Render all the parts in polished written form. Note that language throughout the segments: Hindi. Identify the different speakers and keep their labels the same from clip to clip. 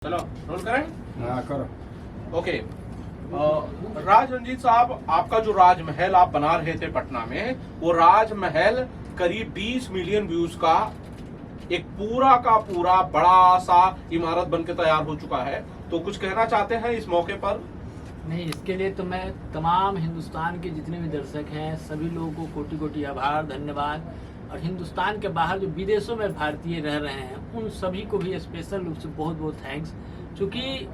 Speaker 1: चलो रोल करें।
Speaker 2: हाँ करो।
Speaker 1: ओके। राज रंजीत साहब, आपका जो राजमहल आप बना रहे थे पटना में, वो राजमहल करीब 20 मिलियन व्यूज का एक पूरा का पूरा बड़ा सा इमारत बनके तैयार हो चुका है। तो कुछ कहना चाहते हैं इस मौके पर?
Speaker 3: नहीं, इसके लिए तो मैं तमाम हिंदुस्तान के जितने भी दर्शक हैं सभी लोगों को कोटि कोटि आभार, धन्यवाद। और हिंदुस्तान के बाहर जो विदेशों में भारतीय रह रहे हैं उन सभी को भी स्पेशल रूप से बहुत बहुत थैंक्स। क्योंकि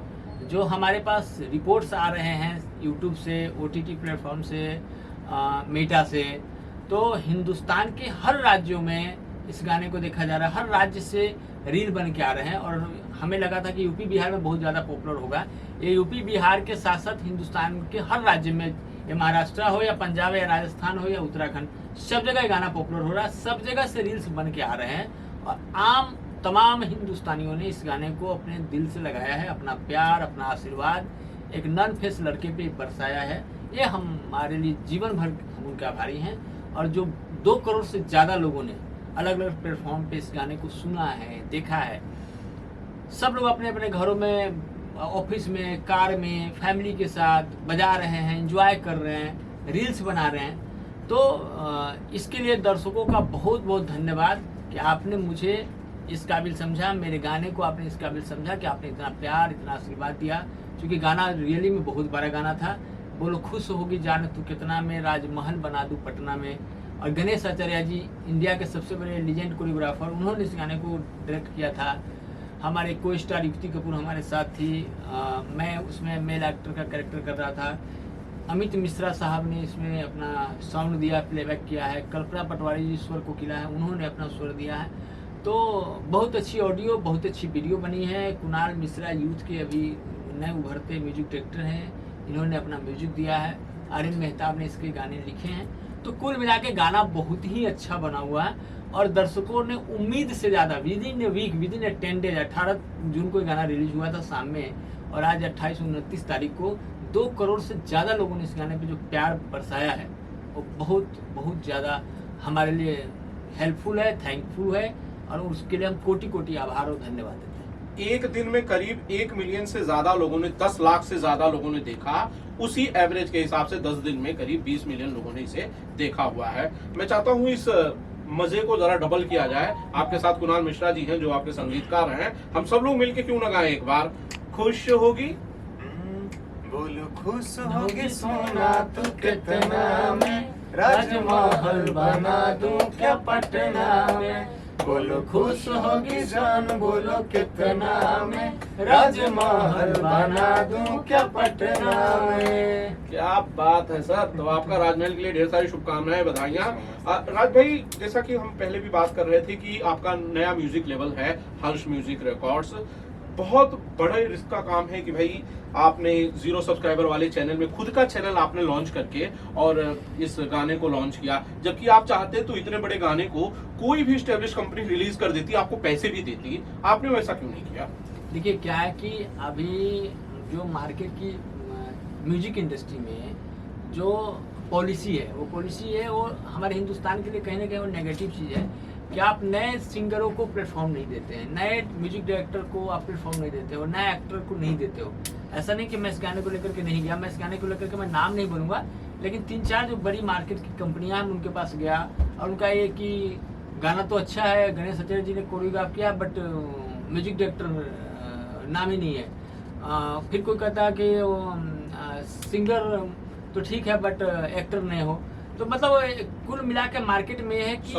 Speaker 3: जो हमारे पास रिपोर्ट्स आ रहे हैं यूट्यूब से, OTT प्लेटफॉर्म से, मेटा से, तो हिंदुस्तान के हर राज्यों में इस गाने को देखा जा रहा है। हर राज्य से रील बन के आ रहे हैं और हमें लगा था कि यूपी बिहार में बहुत ज़्यादा पॉपुलर होगा। ये यूपी बिहार के साथ साथ हिंदुस्तान के हर राज्य में, ये महाराष्ट्र हो या पंजाब या राजस्थान हो या उत्तराखंड, सब जगह ये गाना पॉपुलर हो रहा है। सब जगह से रील्स बन के आ रहे हैं और तमाम हिंदुस्तानियों ने इस गाने को अपने दिल से लगाया है। अपना प्यार, अपना आशीर्वाद एक नन फेस लड़के पे बरसाया है। ये हमारे लिए जीवन भर हम उनके आभारी हैं। और जो 2 करोड़ से ज़्यादा लोगों ने अलग अलग प्लेटफॉर्म पे इस गाने को सुना है, देखा है, सब लोग अपने अपने घरों में, ऑफिस में, कार में, फैमिली के साथ बजा रहे हैं, एंजॉय कर रहे हैं, रील्स बना रहे हैं। तो इसके लिए दर्शकों का बहुत बहुत धन्यवाद कि आपने मुझे इस काबिल समझा, मेरे गाने को आपने इस काबिल समझा कि आपने इतना प्यार, इतना आशीर्वाद दिया। क्योंकि गाना रियली में बहुत बड़ा गाना था। बोलो खुश होगी जाने तू कितना में, राजमहल बना दूं पटना में। और गणेश आचार्य जी इंडिया के सबसे बड़े लीजेंड कोरियोग्राफर, उन्होंने इस गाने को डायरेक्ट किया था। हमारे को स्टार युक्ति कपूर हमारे साथ थी। मैं उसमें मेल एक्टर का कैरेक्टर कर रहा था। अमित मिश्रा साहब ने इसमें अपना साउंड दिया, प्लेबैक किया है। कल्पना पटवारी जी स्वर कोकिला है, उन्होंने अपना स्वर दिया है। तो बहुत अच्छी ऑडियो, बहुत अच्छी वीडियो बनी है। कुणाल मिश्रा यूथ के अभी नए उभरते म्यूजिक डायरेक्टर हैं, इन्होंने अपना म्यूजिक दिया है। आर्यन मेहताब ने इसके गाने लिखे हैं। तो कुल मिला के गाना बहुत ही अच्छा बना हुआ है और दर्शकों ने उम्मीद से ज़्यादा within a week, within a 10 days, 18 जून को गाना रिलीज हुआ था शाम में, और आज 28 और 29 तारीख को 2 करोड़ से ज़्यादा लोगों ने इस गाने पे जो प्यार बरसाया है वो बहुत बहुत ज़्यादा हमारे लिए हेल्पफुल है, थैंकफुल है। और उसके लिए हम कोटि कोटि आभार और धन्यवाद देते हैं।
Speaker 1: एक दिन में करीब 1 मिलियन से ज्यादा लोगों ने, 10 लाख से ज्यादा लोगों ने देखा। उसी एवरेज के हिसाब से 10 दिन में करीब 20 मिलियन लोगों ने इसे देखा हुआ है। मैं चाहता हूँ इस मजे को जरा डबल किया जाए। आपके साथ कुणाल मिश्रा जी हैं जो आपके संगीतकार हैं। हम सब लोग मिलके क्यों ना गाएं एक बार, खुश होगी
Speaker 2: बोलो खुश होगी सोना तू कितना में, राजमहल बना दूं क्या पटना में। बोलो खुश होगी जान बोलो कितना में, राजमहल बना दूं क्या पटना में।
Speaker 1: क्या बात है सर। तो आपका राजमहल के लिए ढेर सारी शुभकामनाएं, बधाइयां। राज भाई, जैसा कि हम पहले भी बात कर रहे थे कि आपका नया म्यूजिक लेवल है हर्ष म्यूजिक रिकॉर्ड्स। बहुत बड़े रिस्क का काम है कि भाई आपने 0 सब्सक्राइबर वाले चैनल में खुद का चैनल आपने लॉन्च करके और इस गाने को लॉन्च किया। जबकि आप चाहते तो इतने बड़े गाने को कोई भी स्टैब्लिश कंपनी रिलीज कर देती, आपको पैसे भी देती। आपने वैसा क्यों नहीं किया?
Speaker 3: देखिए क्या है कि अभी जो मार्केट की म्यूजिक इंडस्ट्री में जो पॉलिसी है वो हमारे हिंदुस्तान के लिए कहीं ना कहीं वो नेगेटिव चीज़ है कि आप नए सिंगरों को प्लेटफॉर्म नहीं देते हैं, नए म्यूजिक डायरेक्टर को आप प्लेटफॉर्म नहीं देते हो, नए एक्टर को नहीं देते हो। ऐसा नहीं कि मैं इस गाने को लेकर के नहीं गया, मैं इस गाने को लेकर के मैं नाम नहीं बोलूँगा, लेकिन 3-4 जो बड़ी मार्केट की कंपनियां हैं उनके पास गया और उनका ये कि गाना तो अच्छा है, गणेश आचार्य जी ने कोरियोग्राफ किया, बट म्यूजिक डायरेक्टर नाम ही नहीं है। फिर कोई कहता है कि सिंगर तो ठीक है बट एक्टर नहीं हो। तो मतलब कुल मिला के मार्केट में है कि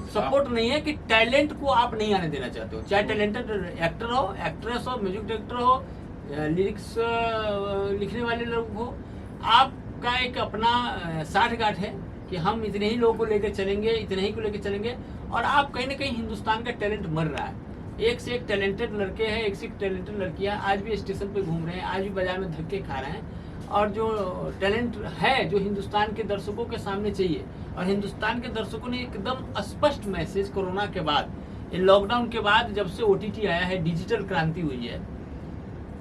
Speaker 3: सपोर्ट नहीं है कि टैलेंट को आप नहीं आने देना चाहते हो। चाहे टैलेंटेड एक्टर हो, एक्ट्रेस हो, म्यूजिक डायरेक्टर हो, लिरिक्स लिखने वाले लोग हो, आपका एक अपना साठगांठ है कि हम इतने ही लोगों को लेकर चलेंगे, इतने ही को लेकर चलेंगे। और आप कहीं ना कहीं हिंदुस्तान का टैलेंट मर रहा है। एक से एक टैलेंटेड लड़के हैं, एक से एक टैलेंटेड लड़कियां आज भी स्टेशन पे घूम रहे हैं, आज भी बाजार में धक्के खा रहे हैं। और जो टैलेंट है जो हिंदुस्तान के दर्शकों के सामने चाहिए, और हिंदुस्तान के दर्शकों ने एकदम स्पष्ट मैसेज कोरोना के बाद, लॉकडाउन के बाद जब से OTT आया है, डिजिटल क्रांति हुई है,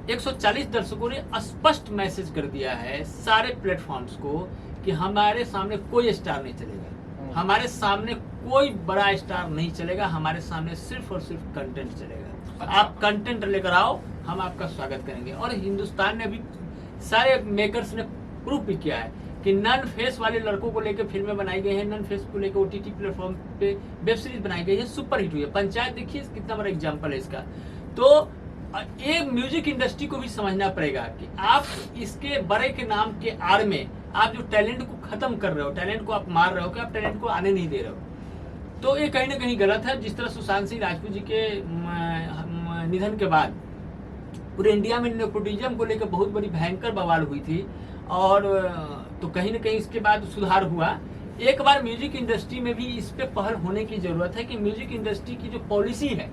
Speaker 3: 140 दर्शकों ने स्पष्ट मैसेज कर दिया है सारे प्लेटफॉर्म्स को कि हमारे सामने कोई स्टार नहीं चलेगा, हमारे सामने कोई बड़ा स्टार नहीं चलेगा, हमारे सामने सिर्फ और सिर्फ कंटेंट चलेगा। आप कंटेंट लेकर आओ, हम आपका स्वागत करेंगे। और हिंदुस्तान ने अभी सारे मेकर्स ने प्रूफ भी किया है कि नन फेस वाले लड़कों को लेकर फिल्में बनाई गई हैं, नन फेस को लेकर OTT प्लेटफॉर्म पे वेब सीरीज बनाई गई है, सुपर हिट हुई है। पंचायत देखिए कितना बड़ा एग्जाम्पल है इसका। तो एक म्यूजिक इंडस्ट्री को भी समझना पड़ेगा कि आप इसके बड़े के नाम के आड़ में आप जो टैलेंट को खत्म कर रहे हो, टैलेंट को आप मार रहे हो, कि आप टैलेंट को आने नहीं दे रहे हो, तो ये कहीं ना कहीं गलत है। जिस तरह सुशांत सिंह राजपूत जी के निधन के बाद पूरे इंडिया में नेपोटिज्म को लेकर बहुत बड़ी भयंकर बवाल हुई थी, और तो कहीं ना कहीं इसके बाद सुधार हुआ। एक बार म्यूजिक इंडस्ट्री में भी इस पे पहल होने की जरूरत है कि म्यूजिक इंडस्ट्री की जो पॉलिसी है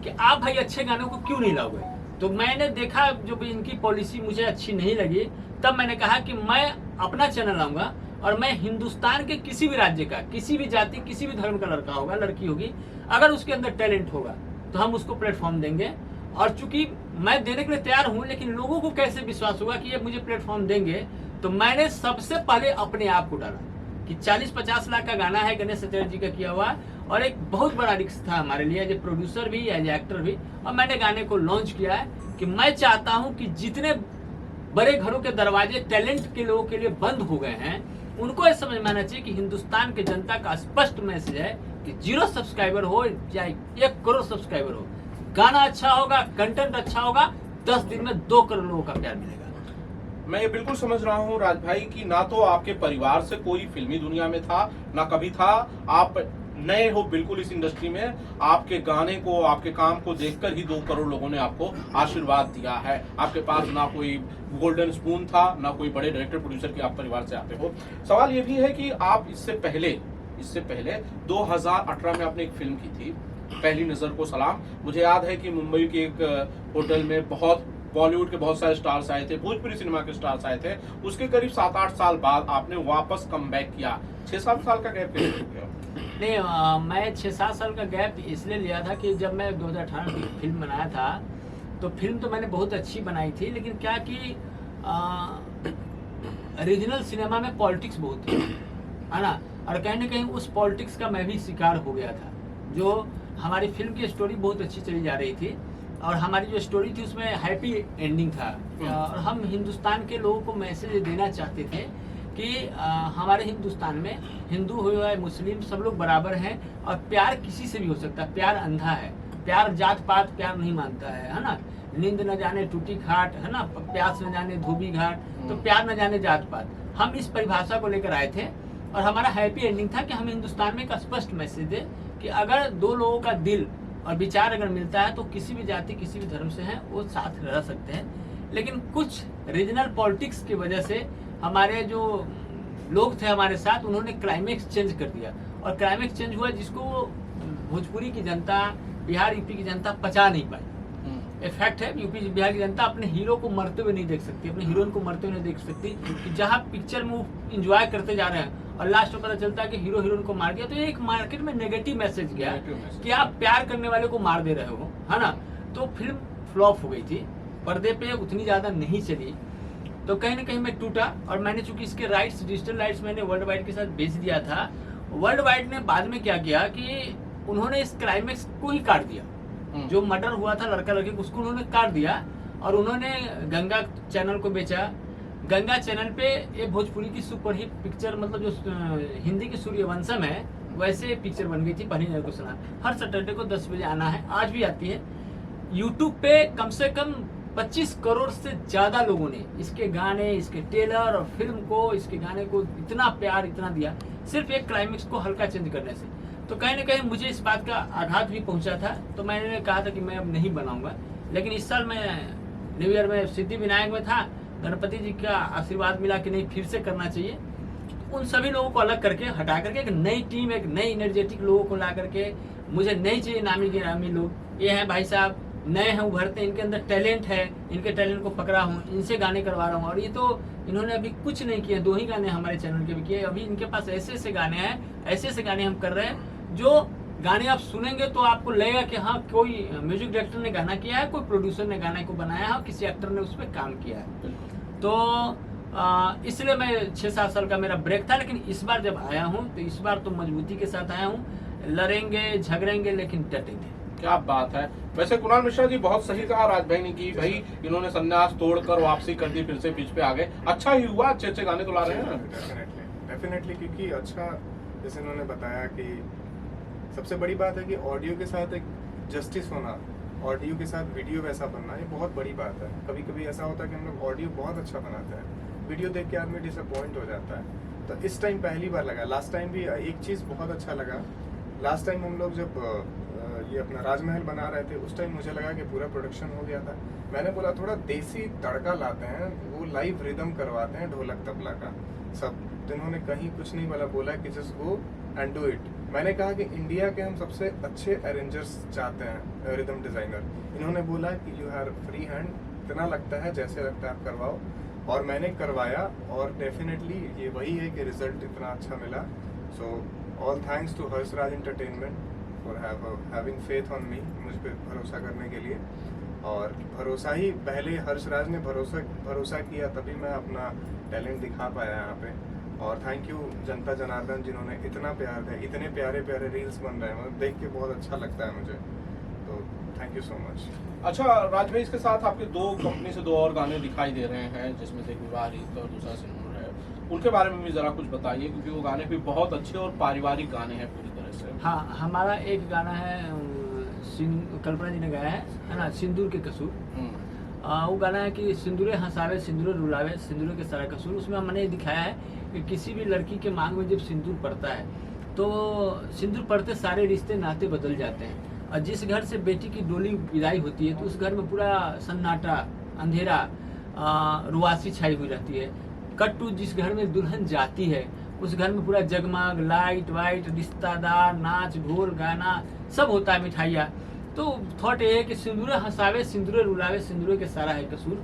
Speaker 3: कि आप भाई अच्छे गानों को क्यों नहीं लाओगे। तो मैंने देखा जो भी इनकी पॉलिसी मुझे अच्छी नहीं लगी, तब मैंने कहा कि मैं अपना चैनल लाऊंगा और मैं हिंदुस्तान के किसी भी राज्य का, किसी भी जाति, किसी भी धर्म का लड़का होगा, लड़की होगी, अगर उसके अंदर टैलेंट होगा तो हम उसको प्लेटफॉर्म देंगे। और चूंकि मैं देने के लिए तैयार हूं, लेकिन लोगों को कैसे विश्वास होगा कि ये मुझे प्लेटफॉर्म देंगे, तो मैंने सबसे पहले अपने आप को डाला कि 40-50 लाख का गाना है गणेश चतुर्थी जी का किया हुआ, और एक बहुत बड़ा रिस्क था हमारे लिए एज ए प्रोड्यूसर भी, एज ए एक्टर भी। और मैंने गाने को लॉन्च किया है कि मैं चाहता हूं कि जितने बड़े घरों के दरवाजे टैलेंट के लोगों के लिए बंद हो गए हैं, उनको यह समझ में आना चाहिए कि हिंदुस्तान के जनता का स्पष्ट मैसेज है कि 0 सब्सक्राइबर हो या 1 करोड़ सब्सक्राइबर हो, गाना अच्छा होगा, कंटेंट अच्छा होगा, 10 दिन में 2 करोड़ लोगों का प्यार मिलेगा।
Speaker 1: मैं ये बिल्कुल समझ रहा हूँ राज भाई कि ना तो आपके परिवार से कोई फिल्मी दुनिया में था, ना कभी था, आप नए हो बिल्कुल इस इंडस्ट्री में। आपके गाने को, आपके काम को देखकर ही 2 करोड़ लोगों ने आपको आशीर्वाद दिया है। आपके पास ना कोई गोल्डन स्पून था, ना कोई बड़े डायरेक्टर प्रोड्यूसर के आप परिवार से आते हो। सवाल ये भी है कि आप इससे पहले 2018 में आपने एक फिल्म की थी, पहली नजर को सलाम। मुझे याद है कि मुंबई के एक होटल में बहुत बॉलीवुड के बहुत सारे स्टार्स आए थे, भोजपुरी सिनेमा के स्टार्स आए थे। उसके करीब 7-8 साल बाद आपने वापस कम बैक किया। 6-7 साल का गैप कैसे हो गया?
Speaker 3: नहीं, मैं 6-7 साल का गैप इसलिए लिया था कि जब मैं 2018 में फिल्म बनाया था, तो फिल्म तो मैंने बहुत अच्छी बनाई थी, लेकिन क्या कि रीजनल सिनेमा में पॉलिटिक्स बहुत थी, है ना, और कहीं ना कहीं उस पॉलिटिक्स का मैं भी शिकार हो गया था। जो हमारी फिल्म की स्टोरी बहुत अच्छी चली जा रही थी, और हमारी जो स्टोरी थी उसमें हैप्पी एंडिंग था, और हम हिंदुस्तान के लोगों को मैसेज देना चाहते थे कि हमारे हिंदुस्तान में हिंदू हो या मुस्लिम सब लोग बराबर हैं, और प्यार किसी से भी हो सकता है। प्यार अंधा है, प्यार जात पात प्यार नहीं मानता है ना। नींद न जाने टूटी खाट, है ना, प्यास न जाने धोबी घाट, तो प्यार न जाने जात पात। हम इस परिभाषा को लेकर आए थे, और हमारा हैप्पी एंडिंग था कि हम हिंदुस्तान में एक स्पष्ट मैसेज दे कि अगर 2 लोगों का दिल और विचार अगर मिलता है तो किसी भी जाति, किसी भी धर्म से हैं वो साथ रह सकते हैं। लेकिन कुछ रीजनल पॉलिटिक्स की वजह से हमारे जो लोग थे हमारे साथ, उन्होंने क्लाइमेक्स चेंज कर दिया, और क्लाइमेक्स चेंज हुआ जिसको भोजपुरी की जनता, बिहार यूपी की जनता पचा नहीं पाई। इफेक्ट है, यूपी बिहार की जनता अपने हीरो को मरते हुए नहीं देख सकती, अपने हीरोइन को मरते हुए नहीं देख सकती, कि जहाँ पिक्चर में वो इंजॉय करते जा रहे हैं और लास्ट में पता चलता है कि हीरो हीरोइन को मार दिया। तो ये एक मार्केट में नेगेटिव मैसेज गया कि आप प्यार करने वाले को मार दे रहे हो, है ना। तो फिल्म फ्लॉप हो गई थी, पर्दे पे उतनी ज्यादा नहीं चली, तो कहीं ना कहीं मैं टूटा। और मैंने चूंकि इसके राइट्स, डिजिटल राइट्स मैंने वर्ल्ड वाइड के साथ बेच दिया था। वर्ल्ड वाइड ने बाद में क्या किया कि उन्होंने इस क्लाइमेक्स को ही काट दिया, जो मर्डर हुआ था लड़का लड़की को, उसको उन्होंने काट दिया, और उन्होंने गंगा चैनल को बेचा। गंगा चैनल पे ये भोजपुरी की सुपरहिट पिक्चर, मतलब जो हिंदी की सूर्यवंशम है, वैसे पिक्चर बन गई थी पहली नजर को सलाम। हर सैटरडे को 10 बजे आना है, आज भी आती है। यूट्यूब पे कम से कम 25 करोड़ से ज्यादा लोगों ने इसके गाने, इसके ट्रेलर और फिल्म को, इसके गाने को इतना प्यार, इतना दिया, सिर्फ एक क्लाइमेक्स को हल्का चेंज करने से। तो कहीं ना कहीं मुझे इस बात का आघात भी पहुंचा था, तो मैंने कहा था कि मैं अब नहीं बनाऊंगा। लेकिन इस साल मैं न्यू ईयर में सिद्धि विनायक में था, गणपति जी का आशीर्वाद मिला कि नहीं फिर से करना चाहिए। उन सभी लोगों को अलग करके, हटा करके एक नई टीम, एक नई एनर्जेटिक लोगों को ला करके, मुझे नहीं चाहिए नामी गिरामी लोग। ये हैं भाई साहब, नए हैं, उभरते, इनके अंदर टैलेंट है, इनके टैलेंट को पकड़ा हूँ, इनसे गाने करवा रहा हूँ। और ये तो इन्होंने अभी कुछ नहीं किया, 2 ही गाने हमारे चैनल के भी किए। अभी इनके पास ऐसे ऐसे गाने हैं, ऐसे ऐसे गाने हम कर रहे हैं, जो गाने आप सुनेंगे तो आपको लगेगा कि हाँ कोई म्यूजिक डायरेक्टर ने गाना किया है, कोई प्रोड्यूसर ने गाने को बनाया है, और किसी एक्टर ने उस पर काम किया है। तो इसलिए मैं 6-7 साल का मेरा ब्रेक था। लेकिन इस बार जब आया हूँ तो इस बार तो मजबूती के साथ आया हूँ। लड़ेंगे, झगड़ेंगे, लेकिन डटेंगे।
Speaker 1: क्या बात है। वैसे कुणाल मिश्रा जी बहुत सही कहा राज भाई ने कि भाई इन्होंने संन्यास तोड़कर वापसी कर दी, फिर से पिच पे आ गए। अच्छा ही हुआ, अच्छे अच्छे गाने तो ला रहे हैं।
Speaker 2: डेफिनेटली क्योंकि अच्छा, जैसे इन्होंने बताया कि सबसे बड़ी बात है कि ऑडियो के साथ एक जस्टिस होना, ऑडियो के साथ वीडियो वैसा बनना, ये बहुत बड़ी बात है। कभी कभी ऐसा होता है कि हम लोग ऑडियो बहुत अच्छा बनाते हैं, वीडियो देख के आदमी डिसअपॉइंट हो जाता है। तो इस टाइम पहली बार लगा, लास्ट टाइम भी एक चीज़ बहुत अच्छा लगा। लास्ट टाइम हम लोग जब ये अपना राजमहल बना रहे थे, उस टाइम मुझे लगा कि पूरा प्रोडक्शन हो गया था। मैंने बोला थोड़ा देसी तड़का लाते हैं, वो लाइव रिदम करवाते हैं ढोलक तबला का सब। तो इन्होंने कहीं कुछ नहीं बोला कि just go and do it. मैंने कहा कि इंडिया के हम सबसे अच्छे अरेंजर्स चाहते हैं, रिदम डिज़ाइनर। इन्होंने बोला कि यू हैव फ्री हैंड, इतना लगता है जैसे लगता है आप करवाओ। और मैंने करवाया और डेफिनेटली ये वही है कि रिजल्ट इतना अच्छा मिला। So all thanks to Harshraj entertainment for having faith on me, मुझ पर भरोसा करने के लिए। और भरोसा ही पहले हर्षराज ने भरोसा किया, तभी मैं अपना टैलेंट दिखा पाया यहाँ पे। और थैंक यू जनता जनार्दन जिन्होंने इतना प्यार दिया, इतने प्यारे प्यारे रील्स बन रहे हैं, मतलब देख के बहुत अच्छा लगता है मुझे। तो थैंक यू सो मच।
Speaker 1: अच्छा राज भाई, इसके साथ आपके दो कंपनी से 2 और गाने दिखाई दे रहे हैं, जिसमें से एक विवाह रीत और दूसरा सिंदूर है। उनके बारे में भी जरा कुछ बताइए, क्योंकि वो गाने भी बहुत अच्छे और पारिवारिक गाने हैं पूरी तरह से।
Speaker 3: हाँ, हमारा एक गाना है कल्पना जी ने गाया है ना, सिंदूर के कसूर। वो गाना है कि सिंदूरे हंसावे सिंदूरे रुलावे सिंदूरे के सारा कसूर। उसमें हमने दिखाया है कि किसी भी लड़की के मांग में जब सिंदूर पड़ता है तो सिंदूर पड़ते सारे रिश्ते नाते बदल जाते हैं। और जिस घर से बेटी की डोली विदाई होती है तो उस घर में पूरा सन्नाटा, अंधेरा, रुआसी छाई हुई रहती है। कट टू जिस घर में दुल्हन जाती है उस घर में पूरा जगमग, लाइट वाइट, रिश्तेदार, नाच ढोल गाना सब होता है, मिठाइयाँ। तो थॉट ये है कि सिंदूरे हंसावे सिंदूरे रुलावे सिंदूरे के सारा है कसूर।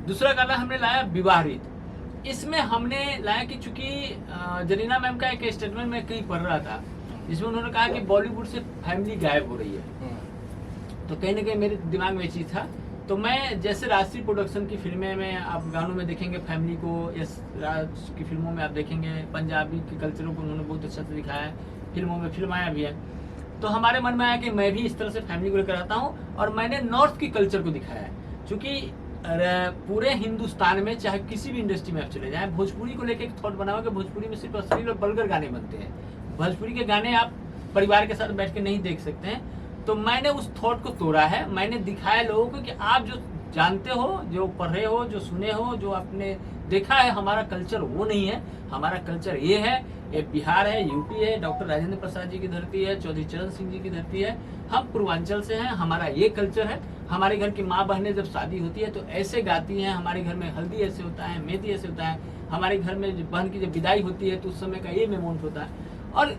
Speaker 3: दूसरा गाना हमने लाया विवाह रीत। इसमें हमने लाया कि चूंकि जरीना मैम का एक स्टेटमेंट में कहीं पढ़ रहा था, जिसमें उन्होंने कहा कि बॉलीवुड से फैमिली गायब हो रही है। तो कहीं ना कहीं मेरे दिमाग में ये चीज़ था। तो मैं जैसे राष्ट्रीय प्रोडक्शन की फिल्में में आप गानों में देखेंगे फैमिली को, यस राज की फिल्मों में आप देखेंगे पंजाबी के कल्चरों को उन्होंने बहुत अच्छा से दिखाया है, फिल्मों में फिल्माया भी है। तो हमारे मन में आया कि मैं भी इस तरह से फैमिली को लेकर आता हूँ और मैंने नॉर्थ की कल्चर को दिखाया है। क्योंकि पूरे हिंदुस्तान में चाहे किसी भी इंडस्ट्री में आप चले जाएं, भोजपुरी को लेकर एक थॉट बना हुआ कि भोजपुरी में सिर्फ अश्लील और वल्गर गाने बनते हैं। भोजपुरी के गाने आप परिवार के साथ बैठ के नहीं देख सकते हैं। तो मैंने उस थॉट को तोड़ा है। मैंने दिखाया लोगों को कि आप जो जानते हो, जो पढ़े हो, जो सुने हो, जो आपने देखा है, हमारा कल्चर वो नहीं है। हमारा कल्चर ये है, ये बिहार है, यूपी है, डॉक्टर राजेंद्र प्रसाद जी की धरती है, चौधरी चरण सिंह जी की धरती है। हम पूर्वांचल से हैं, हमारा ये कल्चर है। हमारे घर की माँ बहनें जब शादी होती है तो ऐसे गाती हैं। हमारे घर में हल्दी ऐसे होता है, मेहंदी ऐसे होता है। हमारे घर में बहन की जब विदाई होती है तो उस समय का ये मोमेंट होता है। और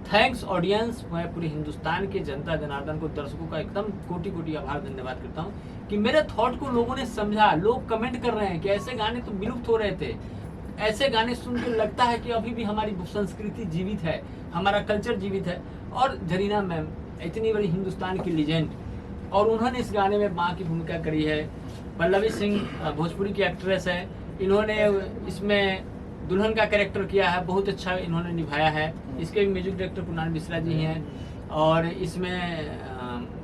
Speaker 3: थैंक्स ऑडियंस, मैं पूरे हिंदुस्तान के जनता जनार्दन को, दर्शकों का एकदम कोटि कोटि आभार धन्यवाद करता हूँ कि मेरे थॉट को लोगों ने समझा। लोग कमेंट कर रहे हैं कि ऐसे गाने तो विलुप्त हो रहे थे, ऐसे गाने सुन के लगता है कि अभी भी हमारी संस्कृति जीवित है, हमारा कल्चर जीवित है। और जरीना मैम इतनी बड़ी हिंदुस्तान की लीजेंड, और उन्होंने इस गाने में माँ की भूमिका करी है। पल्लवी सिंह भोजपुरी की एक्ट्रेस है, इन्होंने इसमें दुल्हन का कैरेक्टर किया है, बहुत अच्छा इन्होंने निभाया है। इसके म्यूजिक डायरेक्टर कुणाल मिश्रा जी हैं और इसमें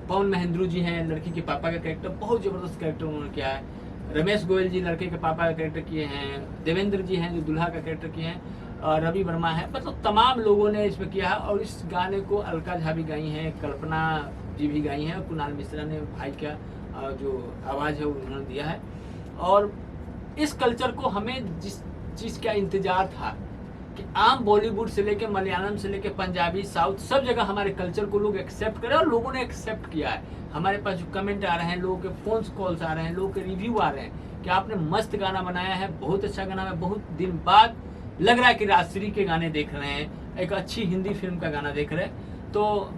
Speaker 3: पवन महेंद्रू जी हैं, लड़की के पापा का कैरेक्टर, बहुत ज़बरदस्त कैरेक्टर उन्होंने किया है। रमेश गोयल जी लड़के के पापा का कैरेक्टर किए हैं, देवेंद्र जी हैं जो दूल्हा का कैरेक्टर किए हैं, और रवि वर्मा है। मतलब तमाम लोगों ने इसमें किया है। और इस गाने को अलका झा भी गाई हैं, कल्पना जी भी गाई हैं, और कुणाल मिश्रा ने भाई का जो आवाज़ है वो उन्होंने दिया है। और इस कल्चर को हमें जिस चीज़ का इंतजार था कि आम बॉलीवुड से लेके मलयालम से लेके पंजाबी, साउथ, सब जगह हमारे कल्चर को लोग एक्सेप्ट करें, और लोगों ने एक्सेप्ट किया है। हमारे पास जो कमेंट आ रहे हैं, लोगों के फोन कॉल्स आ रहे हैं, लोगों के रिव्यू आ रहे हैं कि आपने मस्त गाना बनाया है, बहुत अच्छा गाना है। बहुत दिन बाद लग रहा है कि राजश्री के गाने देख रहे हैं, एक अच्छी हिंदी फिल्म का गाना देख रहे हैं। तो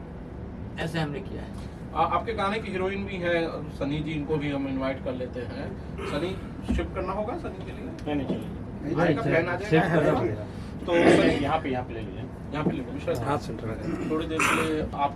Speaker 3: ऐसे हमने किया है।
Speaker 1: आपके गाने की हीरोइन भी है सनी जी, इनको भी हम इनवाइट कर लेते हैं। सनी शिफ्ट करना होगा सनी के लिए,
Speaker 4: नहीं चलिए,
Speaker 1: आएगा, प्लान आ जाएगा। तो सनी यहाँ पे ले लीजिए, यहाँ पे ले लीजिए, थोड़ी देर के लिए आप